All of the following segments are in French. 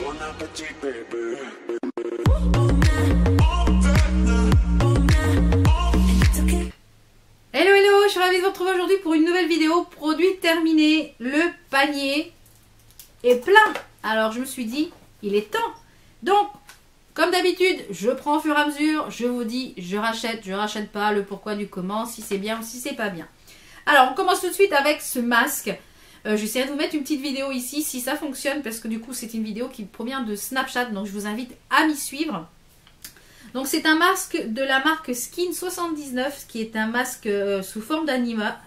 Hello hello, je suis ravie de vous retrouver aujourd'hui pour une nouvelle vidéo. Produit terminé, le panier est plein. Alors je me suis dit, il est temps. Donc, comme d'habitude, je prends au fur et à mesure, je vous dis, je rachète pas, le pourquoi du comment, si c'est bien ou si c'est pas bien. Alors on commence tout de suite avec ce masque. J'essaierai de vous mettre une petite vidéo ici si ça fonctionne, parce que du coup c'est une vidéo qui provient de Snapchat, donc je vous invite à m'y suivre. Donc c'est un masque de la marque Skin 79, qui est un masque sous forme animal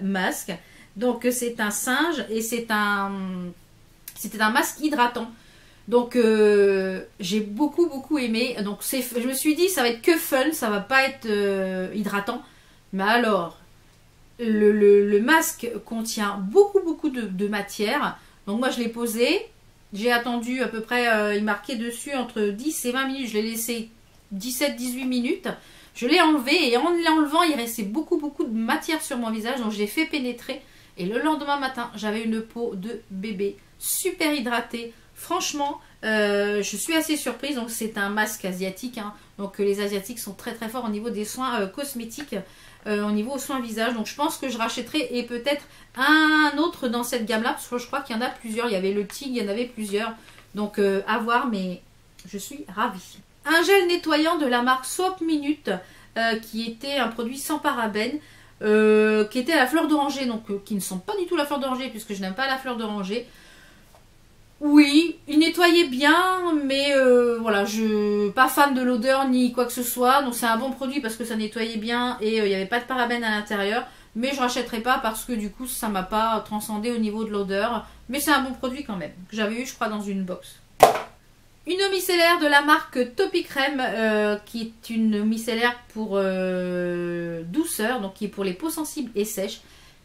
masque. Donc c'est un singe et c'était un masque hydratant. Donc j'ai beaucoup aimé. Donc je me suis dit ça va être que fun, ça va pas être hydratant. Mais alors le masque contient beaucoup de matière. Donc moi je l'ai posé. J'ai attendu à peu près, il marquait dessus entre 10 et 20 minutes. Je l'ai laissé 17-18 minutes. Je l'ai enlevé et en l'enlevant, il restait beaucoup de matière sur mon visage. Donc je l'ai fait pénétrer. Et le lendemain matin, j'avais une peau de bébé super hydratée. Franchement, je suis assez surprise. Donc c'est un masque asiatique. Hein. Donc les Asiatiques sont très forts au niveau des soins cosmétiques. Au niveau soins visage, donc je pense que je rachèterai et peut-être un autre dans cette gamme là, parce que je crois qu'il y en a plusieurs, il y avait le Tig, il y en avait plusieurs, donc à voir, mais je suis ravie. Un gel nettoyant de la marque Soap Minute, qui était un produit sans parabènes, qui était à la fleur d'oranger, donc qui ne sont pas du tout la fleur d'oranger, puisque je n'aime pas la fleur d'oranger. Oui, il nettoyait bien, mais voilà, je pas fan de l'odeur ni quoi que ce soit. Donc c'est un bon produit parce que ça nettoyait bien et il n'y avait pas de parabènes à l'intérieur. Mais je rachèterai pas parce que du coup ça m'a pas transcendé au niveau de l'odeur. Mais c'est un bon produit quand même, que j'avais eu je crois dans une box. Une eau micellaire de la marque Topi Crème, qui est une eau micellaire pour douceur, donc qui est pour les peaux sensibles et sèches.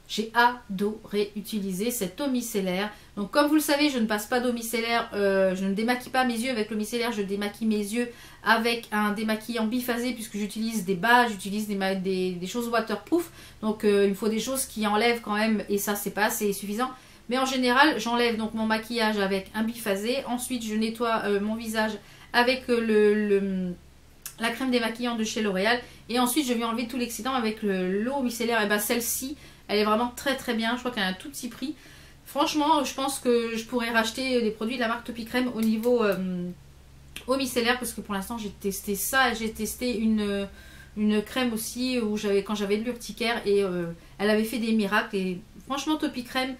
J'ai adoré utiliser cette eau micellaire. Donc comme vous le savez, je ne passe pas d'eau micellaire, je ne démaquille pas mes yeux avec l'eau micellaire, je démaquille mes yeux avec un démaquillant biphasé puisque j'utilise des bas, j'utilise des choses waterproof. Donc il me faut des choses qui enlèvent quand même, et ça c'est pas assez suffisant. Mais en général, j'enlève donc mon maquillage avec un biphasé. Ensuite, je nettoie mon visage avec la crème démaquillante de chez L'Oréal. Et ensuite, je vais enlever tout l'excédent avec l'eau micellaire. Et bien celle-ci, elle est vraiment très bien. Je crois qu'elle a un tout petit prix. Franchement, je pense que je pourrais racheter des produits de la marque Topi Crème au niveau eau micellaire. Parce que pour l'instant, j'ai testé ça. J'ai testé une crème aussi où quand j'avais de l'urticaire. Et elle avait fait des miracles. Et franchement, Topi Crème,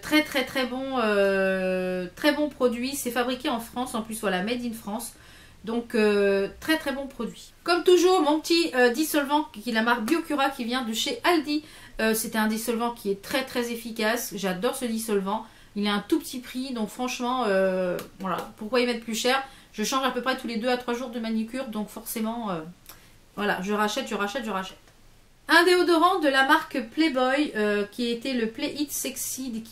très bon produit. C'est fabriqué en France. En plus, voilà, made in France. Donc très bon produit. Comme toujours, mon petit dissolvant qui est la marque Biocura qui vient de chez Aldi. C'était un dissolvant qui est très efficace. J'adore ce dissolvant. Il est un tout petit prix. Donc franchement, voilà. Pourquoi y mettre plus cher? Je change à peu près tous les 2 à 3 jours de manucure. Donc forcément, voilà, je rachète. Un déodorant de la marque Playboy qui était le Play It Sexy.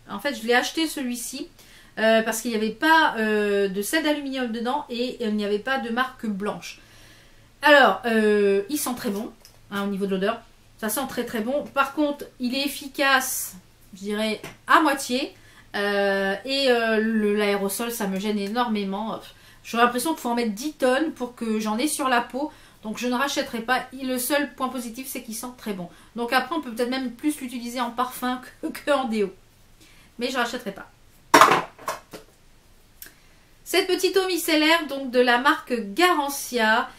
En fait, je l'ai acheté celui-ci. Parce qu'il n'y avait pas de sel d'aluminium dedans et il n'y avait pas de marque blanche. Alors, il sent très bon hein, au niveau de l'odeur. Ça sent très bon. Par contre, il est efficace, je dirais, à moitié. Et l'aérosol, ça me gêne énormément. J'aurais l'impression qu'il faut en mettre 10 tonnes pour que j'en ai sur la peau. Donc, je ne rachèterai pas. Le seul point positif, c'est qu'il sent très bon. Donc, après, on peut peut-être même plus l'utiliser en parfum que en déo. Mais je ne rachèterai pas. Cette petite eau micellaire donc de la marque Garancia,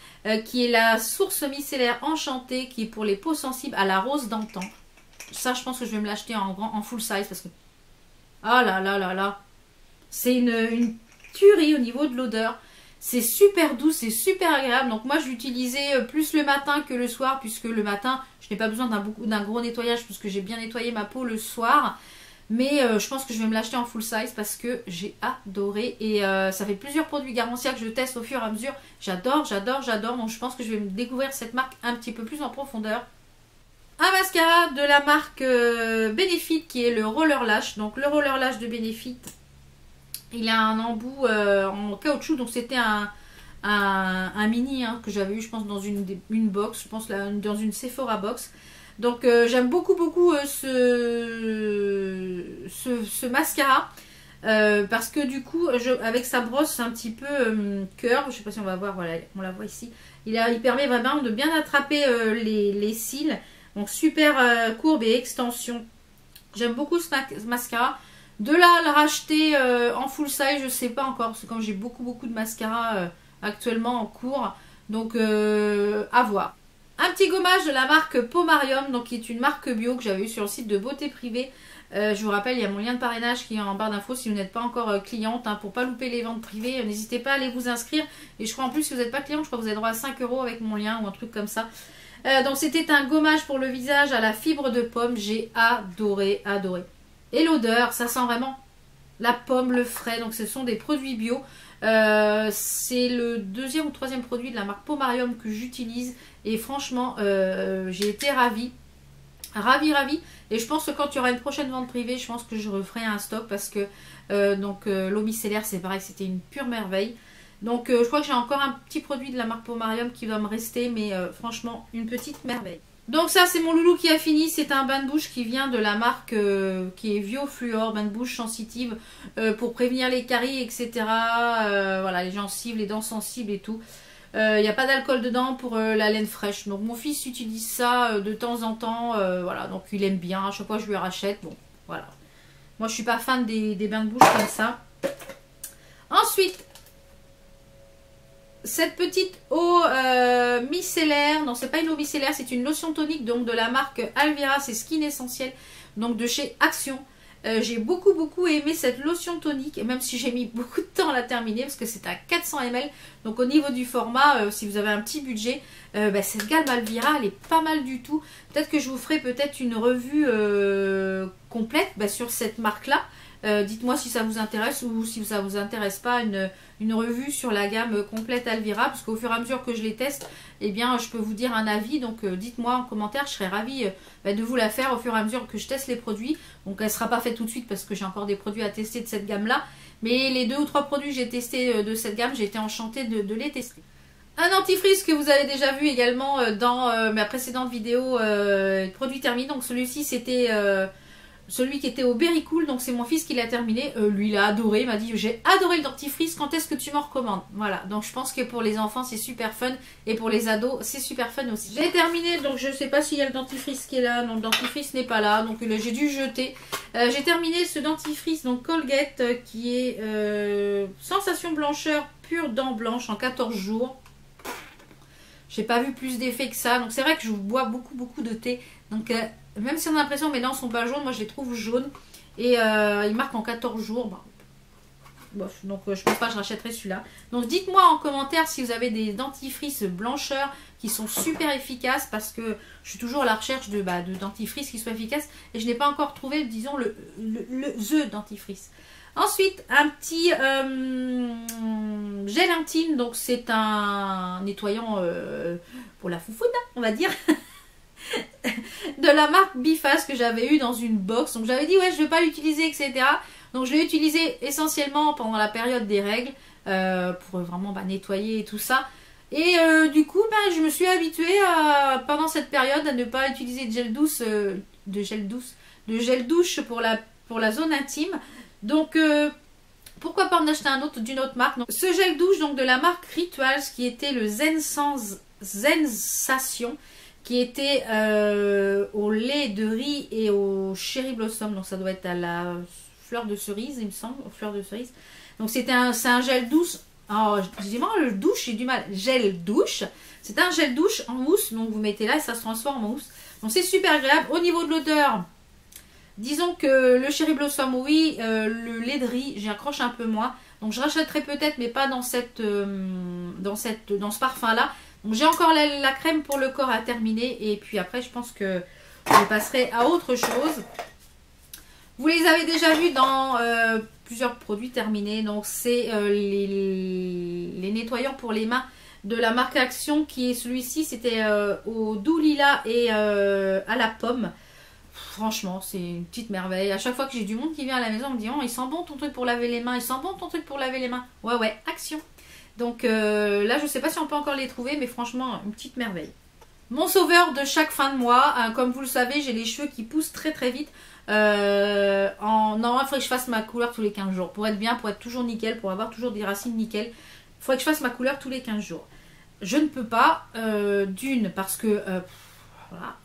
qui est la source micellaire enchantée, qui est pour les peaux sensibles à la rose d'antan. Ça, je pense que je vais me l'acheter en full size parce que... Ah là. C'est une tuerie au niveau de l'odeur. C'est super doux, c'est super agréable. Donc moi, je l'utilisais plus le matin que le soir, puisque le matin, je n'ai pas besoin d'un gros nettoyage, puisque j'ai bien nettoyé ma peau le soir. Mais je pense que je vais me l'acheter en full size parce que j'ai adoré. Et ça fait plusieurs produits Garancia que je teste au fur et à mesure. J'adore. Donc je pense que je vais me découvrir cette marque un petit peu plus en profondeur. Un mascara de la marque Benefit qui est le Roller Lash. Donc le Roller Lash de Benefit, il a un embout en caoutchouc. Donc c'était un mini hein, que j'avais eu je pense dans une box. Je pense là, dans une Sephora box. Donc j'aime beaucoup ce mascara. Parce que du coup, avec sa brosse un petit peu curve, je sais pas si on va voir, voilà, on la voit ici. Il permet vraiment de bien attraper les cils. Donc super courbe et extension. J'aime beaucoup ce mascara. De là à le racheter en full size, je sais pas encore. Parce que comme j'ai beaucoup de mascara actuellement en cours. Donc à voir. Un petit gommage de la marque Pomarium, donc qui est une marque bio que j'avais eu sur le site de Beauté Privée. Je vous rappelle, il y a mon lien de parrainage qui est en barre d'infos si vous n'êtes pas encore cliente. Hein, pour pas louper les ventes privées, n'hésitez pas à aller vous inscrire. Et je crois en plus, si vous n'êtes pas cliente, je crois que vous avez droit à 5 € avec mon lien ou un truc comme ça. Donc c'était un gommage pour le visage à la fibre de pomme. J'ai adoré. Et l'odeur, ça sent vraiment la pomme, le frais. Donc ce sont des produits bio. C'est le deuxième ou troisième produit de la marque Pomarium que j'utilise. Et franchement, j'ai été ravie. Ravie. Et je pense que quand il y aura une prochaine vente privée, je pense que je referai un stock parce que l'eau micellaire, c'est pareil, c'était une pure merveille. Donc je crois que j'ai encore un petit produit de la marque Pomarium qui va me rester, mais franchement, une petite merveille. Donc ça, c'est mon loulou qui a fini. C'est un bain de bouche qui vient de la marque qui est Viofluor, bain de bouche sensitive pour prévenir les caries, etc. Voilà, les gencives, les dents sensibles et tout. Il n'y a pas d'alcool dedans pour la laine fraîche. Donc mon fils utilise ça de temps en temps. Voilà, donc il aime bien. À chaque fois je lui rachète. Bon, voilà. Moi je suis pas fan des bains de bouche comme ça. Ensuite, cette petite eau micellaire. Non, c'est pas une eau micellaire, c'est une lotion tonique donc de la marque Alvira. C'est Skin Essentiel. Donc de chez Action. J'ai beaucoup aimé cette lotion tonique, même si j'ai mis beaucoup de temps à la terminer parce que c'est à 400 ml. Donc au niveau du format, si vous avez un petit budget, cette gamme Alvira, elle est pas mal du tout. Peut-être que je vous ferai peut-être une revue complète sur cette marque-là. Dites-moi si ça vous intéresse ou si ça vous intéresse pas, une revue sur la gamme complète Alvira, parce qu'au fur et à mesure que je les teste, eh bien je peux vous dire un avis. Donc dites-moi en commentaire, je serais ravie de vous la faire au fur et à mesure que je teste les produits. Donc elle ne sera pas faite tout de suite parce que j'ai encore des produits à tester de cette gamme là, mais les 2 ou 3 produits que j'ai testés de cette gamme, j'ai été enchantée de les tester. Un dentifrice que vous avez déjà vu également dans ma précédente vidéo produit terminé. Donc celui-ci c'était celui qui était au Berry Cool, donc c'est mon fils qui l'a terminé. Lui il a adoré, il m'a dit j'ai adoré le dentifrice, quand est-ce que tu m'en recommandes? Voilà, donc je pense que pour les enfants c'est super fun et pour les ados c'est super fun aussi. J'ai terminé, donc je sais pas s'il y a le dentifrice qui est là, non le dentifrice n'est pas là, donc j'ai dû jeter. J'ai terminé ce dentifrice, donc Colgate, qui est sensation blancheur pure dents blanches en 14 jours. J'ai pas vu plus d'effet que ça, donc c'est vrai que je bois beaucoup de thé, donc même si on a l'impression que mes dents sont pas jaunes, moi je les trouve jaunes. Et il marque en 14 jours. Bah, bof, donc je pense pas que je rachèterai celui-là. Donc dites-moi en commentaire si vous avez des dentifrices blancheurs qui sont super efficaces. Parce que je suis toujours à la recherche de dentifrice qui soit efficace. Et je n'ai pas encore trouvé, disons, the dentifrice. Ensuite, un petit gel intime. Donc c'est un nettoyant pour la foufoune, on va dire. De la marque Bifast que j'avais eu dans une box. Donc j'avais dit ouais je vais pas l'utiliser, etc. Donc je l'ai utilisé essentiellement pendant la période des règles pour vraiment nettoyer et tout ça. Et du coup je me suis habituée pendant cette période à ne pas utiliser de gel douche pour la zone intime. Donc pourquoi pas en acheter un autre d'une autre marque. Donc, ce gel douche donc de la marque Rituals qui était le Zensation, qui était au lait de riz et au cherry blossom. Donc ça doit être à la fleur de cerise, il me semble, aux fleurs de cerise. Donc c'est un gel douche. Oh, je dis vraiment le douche, j'ai du mal. Gel douche. C'est un gel douche en mousse. Donc vous mettez là et ça se transforme en mousse. Donc c'est super agréable. Au niveau de l'odeur, disons que le cherry blossom, oui. Le lait de riz, j'y accroche un peu moins. Donc je rachèterai peut-être, mais pas dans ce parfum-là. Donc j'ai encore la crème pour le corps à terminer. Et puis après, je pense que je passerai à autre chose. Vous les avez déjà vus dans plusieurs produits terminés. Donc c'est les nettoyants pour les mains de la marque Action. Qui est celui-ci, c'était au doux lilas et à la pomme. Franchement, c'est une petite merveille. À chaque fois que j'ai du monde qui vient à la maison, on me dit oh, il sent bon ton truc pour laver les mains. Il sent bon ton truc pour laver les mains. Ouais, Action. Donc là, je ne sais pas si on peut encore les trouver, mais franchement, une petite merveille. Mon sauveur de chaque fin de mois, comme vous le savez, j'ai les cheveux qui poussent très vite. Normalement, il faudrait que je fasse ma couleur tous les 15 jours. Pour être bien, pour être toujours nickel, pour avoir toujours des racines nickel, il faudrait que je fasse ma couleur tous les 15 jours. Je ne peux pas, d'une, parce que... voilà.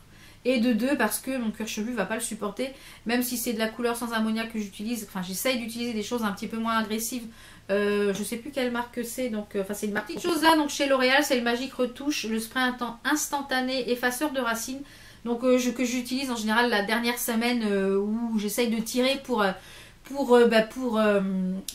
Et de deux, parce que mon cuir chevelu va pas le supporter. Même si c'est de la couleur sans ammoniac que j'utilise. Enfin, j'essaye d'utiliser des choses un petit peu moins agressives. Je sais plus quelle marque c'est. Donc, enfin, c'est une marque. Petite chose là, donc chez L'Oréal, c'est le Magic Retouche. Le spray instantané effaceur de racines. Donc, que j'utilise en général la dernière semaine où j'essaye de tirer pour un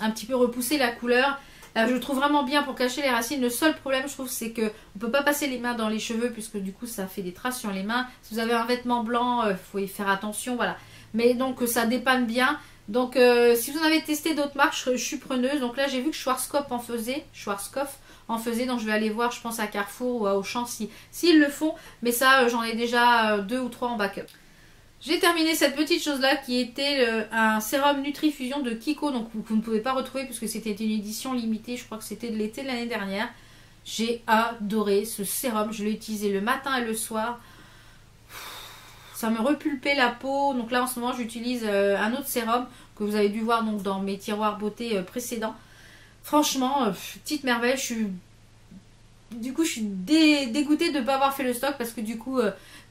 petit peu repousser la couleur. Je le trouve vraiment bien pour cacher les racines. Le seul problème, je trouve, c'est qu'on ne peut pas passer les mains dans les cheveux puisque du coup, ça fait des traces sur les mains. Si vous avez un vêtement blanc, il faut y faire attention, voilà. Mais donc, ça dépanne bien. Donc, si vous en avez testé d'autres marques, je suis preneuse. Donc là, j'ai vu que Schwarzkopf en faisait. Donc, je vais aller voir, je pense, à Carrefour ou à Auchan s'ils le font. Mais ça, j'en ai déjà 2 ou 3 en backup. J'ai terminé cette petite chose-là qui était un sérum Nutrifusion de Kiko. Donc vous ne pouvez pas retrouver puisque c'était une édition limitée. Je crois que c'était de l'été de l'année dernière. J'ai adoré ce sérum. Je l'ai utilisé le matin et le soir. Ça me repulpait la peau. Donc là en ce moment j'utilise un autre sérum que vous avez dû voir donc, dans mes tiroirs beauté précédents. Franchement, petite merveille. Du coup je suis dégoûtée de ne pas avoir fait le stock parce que du coup...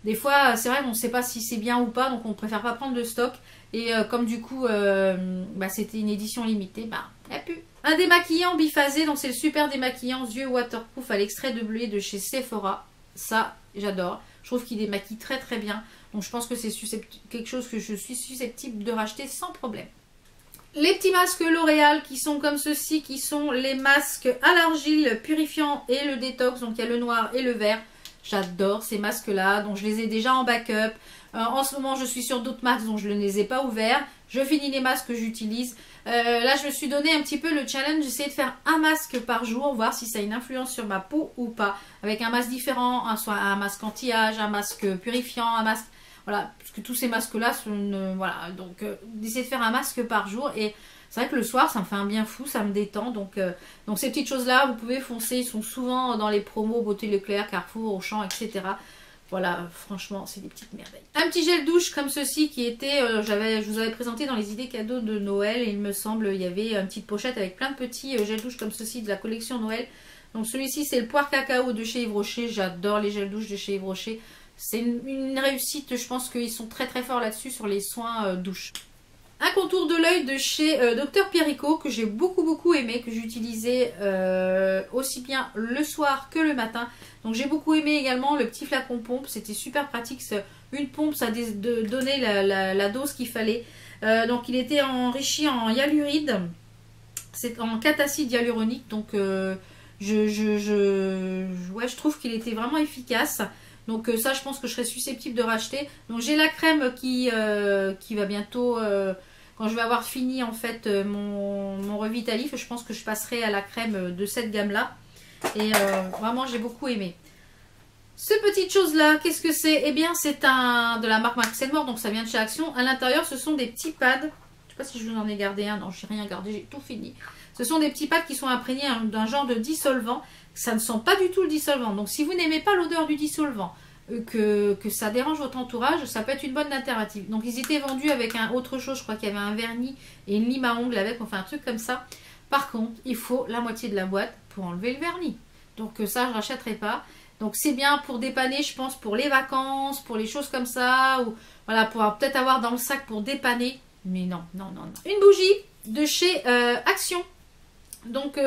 des fois, c'est vrai qu'on ne sait pas si c'est bien ou pas, donc on préfère pas prendre de stock. Et comme du coup, c'était une édition limitée, il n'y a plus. Un démaquillant biphasé, donc c'est le super démaquillant yeux waterproof à l'extrait de bleuet de chez Sephora. Ça, j'adore. Je trouve qu'il démaquille très très bien. Donc je pense que c'est quelque chose que je suis susceptible de racheter sans problème. Les petits masques L'Oréal qui sont comme ceci, qui sont les masques à l'argile purifiant et le détox. Donc il y a le noir et le vert. J'adore ces masques-là, donc je les ai déjà en backup. En ce moment, je suis sur d'autres masques, donc je ne les ai pas ouverts. Je finis les masques que j'utilise. Là, je me suis donné un petit peu le challenge d'essayer de faire un masque par jour, voir si ça a une influence sur ma peau ou pas. Avec un masque différent, soit un masque anti-âge, un masque purifiant, un masque... Voilà, puisque tous ces masques-là sont... voilà, donc d'essayer de faire un masque par jour. Et c'est vrai que le soir, ça me fait un bien fou, ça me détend. Donc ces petites choses-là, vous pouvez foncer. Ils sont souvent dans les promos Beauté Leclerc, Carrefour, Auchan, etc. Voilà, franchement, c'est des petites merveilles. Un petit gel douche comme ceci qui était... je vous avais présenté dans les idées cadeaux de Noël. Et il me semble, il y avait une petite pochette avec plein de petits gels douche comme ceci de la collection Noël. Donc celui-ci, c'est le poire cacao de chez Yves Rocher. J'adore les gels douche de chez Yves Rocher. C'est une réussite, je pense qu'ils sont très très forts là-dessus sur les soins douche. Un contour de l'œil de chez Dr Pierrico que j'ai beaucoup aimé, que j'utilisais aussi bien le soir que le matin. Donc j'ai beaucoup aimé également le petit flacon pompe, c'était super pratique. Une pompe, ça donnait la dose qu'il fallait. Donc il était enrichi en hyaluride, c'est en catacide hyaluronique. Donc je trouve qu'il était vraiment efficace. Donc ça, je pense que je serais susceptible de racheter. Donc j'ai la crème qui va bientôt... quand je vais avoir fini en fait mon Revitalif, je pense que je passerai à la crème de cette gamme-là. Et vraiment, j'ai beaucoup aimé. Ce petite chose-là, qu'est-ce que c'est? Eh bien, c'est de la marque Max More, donc ça vient de chez Action. À l'intérieur, ce sont des petits pads. Je ne sais pas si je vous en ai gardé un. Non, je n'ai rien gardé, j'ai tout fini. Ce sont des petits pads qui sont imprégnés d'un genre de dissolvant. Ça ne sent pas du tout le dissolvant. Donc si vous n'aimez pas l'odeur du dissolvant, que ça dérange votre entourage, ça peut être une bonne alternative. Donc ils étaient vendus avec autre chose, je crois qu'il y avait un vernis et une lime à ongles avec, enfin un truc comme ça. Par contre, il faut la moitié de la boîte pour enlever le vernis. Donc ça, je ne rachèterai pas. Donc c'est bien pour dépanner, je pense, pour les vacances, pour les choses comme ça, ou voilà, pour peut-être avoir dans le sac pour dépanner. Mais non. Une bougie de chez Action. Donc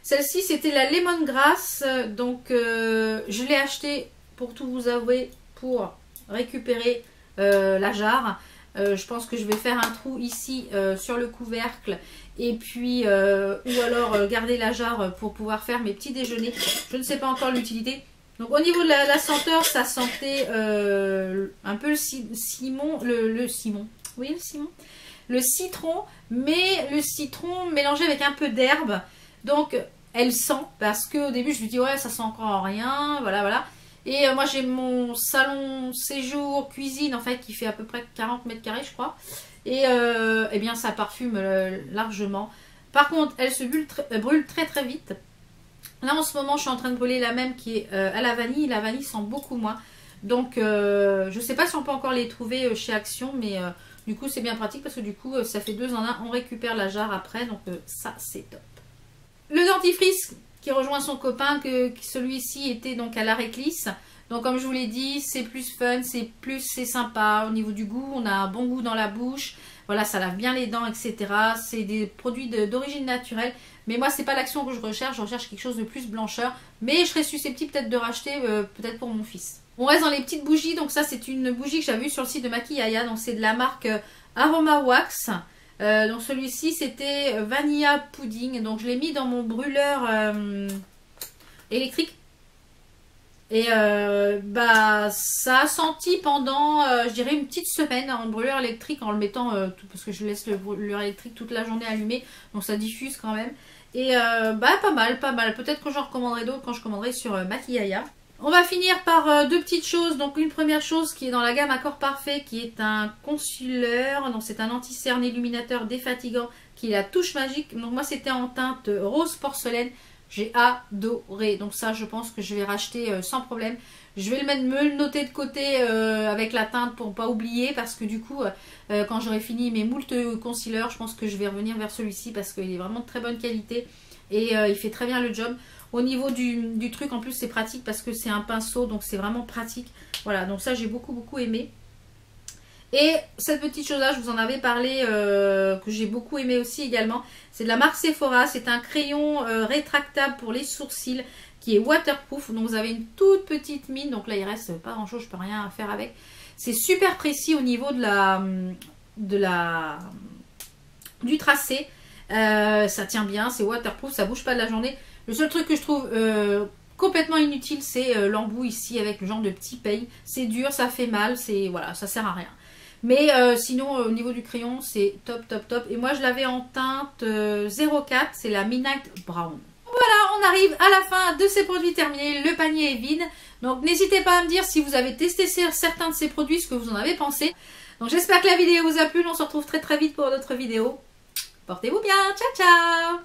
celle-ci, c'était la Lemongrass. Donc je l'ai achetée, pour tout vous avouer, pour récupérer la jarre. Je pense que je vais faire un trou ici sur le couvercle et puis ou alors garder la jarre pour pouvoir faire mes petits déjeuners. Je ne sais pas encore l'utilité. Donc au niveau de la senteur, ça sentait un peu le citron, mais le citron mélangé avec un peu d'herbe. Donc elle sent, parce qu'au début je me dis ouais, ça sent encore rien, voilà. Et moi j'ai mon salon séjour cuisine en fait qui fait à peu près 40 mètres carrés je crois. Et eh bien ça parfume largement. Par contre elle se brûle très vite. Là en ce moment je suis en train de brûler la même qui est à la vanille. La vanille sent beaucoup moins. Donc je sais pas si on peut encore les trouver chez Action, mais du coup c'est bien pratique parce que du coup ça fait 2 en 1, on récupère la jarre après, donc ça c'est top. Le dentifrice qui rejoint son copain, que celui-ci était donc à la réglisse. Donc comme je vous l'ai dit, c'est plus fun, c'est sympa au niveau du goût, on a un bon goût dans la bouche, voilà, ça lave bien les dents, etc. C'est des produits d'origine naturelle, mais moi c'est pas l'Action que je recherche quelque chose de plus blancheur, mais je serais susceptible peut-être de racheter, peut-être pour mon fils. On reste dans les petites bougies, donc ça c'est une bougie que j'avais vue sur le site de Maquillaya, donc c'est de la marque Aroma Wax. Donc celui-ci c'était Vanilla Pudding, donc je l'ai mis dans mon brûleur électrique. Et ça a senti pendant, je dirais, une petite semaine en brûleur électrique en le mettant, parce que je laisse le brûleur électrique toute la journée allumé, donc ça diffuse quand même. Et pas mal, pas mal. Peut-être que j'en recommanderai d'autres quand je commanderai sur Maquillaya. On va finir par 2 petites choses. Donc une première chose qui est dans la gamme Accord Parfait, qui est un concealer. Donc c'est un anti-cerne illuminateur défatigant qui est la touche magique. Donc moi c'était en teinte rose porcelaine. J'ai adoré. Donc ça je pense que je vais racheter sans problème. Je vais me le noter de côté avec la teinte pour ne pas oublier. Parce que du coup quand j'aurai fini mes moult concealer, je pense que je vais revenir vers celui-ci. Parce qu'il est vraiment de très bonne qualité. Et il fait très bien le job. Au niveau du truc, en plus c'est pratique parce que c'est un pinceau, donc c'est vraiment pratique. Voilà, donc ça j'ai beaucoup aimé. Et cette petite chose là, je vous en avais parlé, que j'ai beaucoup aimé aussi également. C'est de la marque Sephora, c'est un crayon rétractable pour les sourcils qui est waterproof. Donc vous avez une toute petite mine, donc là il reste pas grand chose, je peux rien faire avec. C'est super précis au niveau du tracé. Ça tient bien, c'est waterproof, ça bouge pas de la journée. Le seul truc que je trouve complètement inutile, c'est l'embout ici avec le genre de petit paille. C'est dur, ça fait mal, voilà, ça sert à rien. Mais sinon, au niveau du crayon, c'est top. Et moi, je l'avais en teinte 04, c'est la Midnight Brown. Voilà, on arrive à la fin de ces produits terminés. Le panier est vide. Donc, n'hésitez pas à me dire si vous avez testé certains de ces produits, ce que vous en avez pensé. Donc, j'espère que la vidéo vous a plu. On se retrouve très vite pour d'autres vidéos. Portez-vous bien. Ciao, ciao!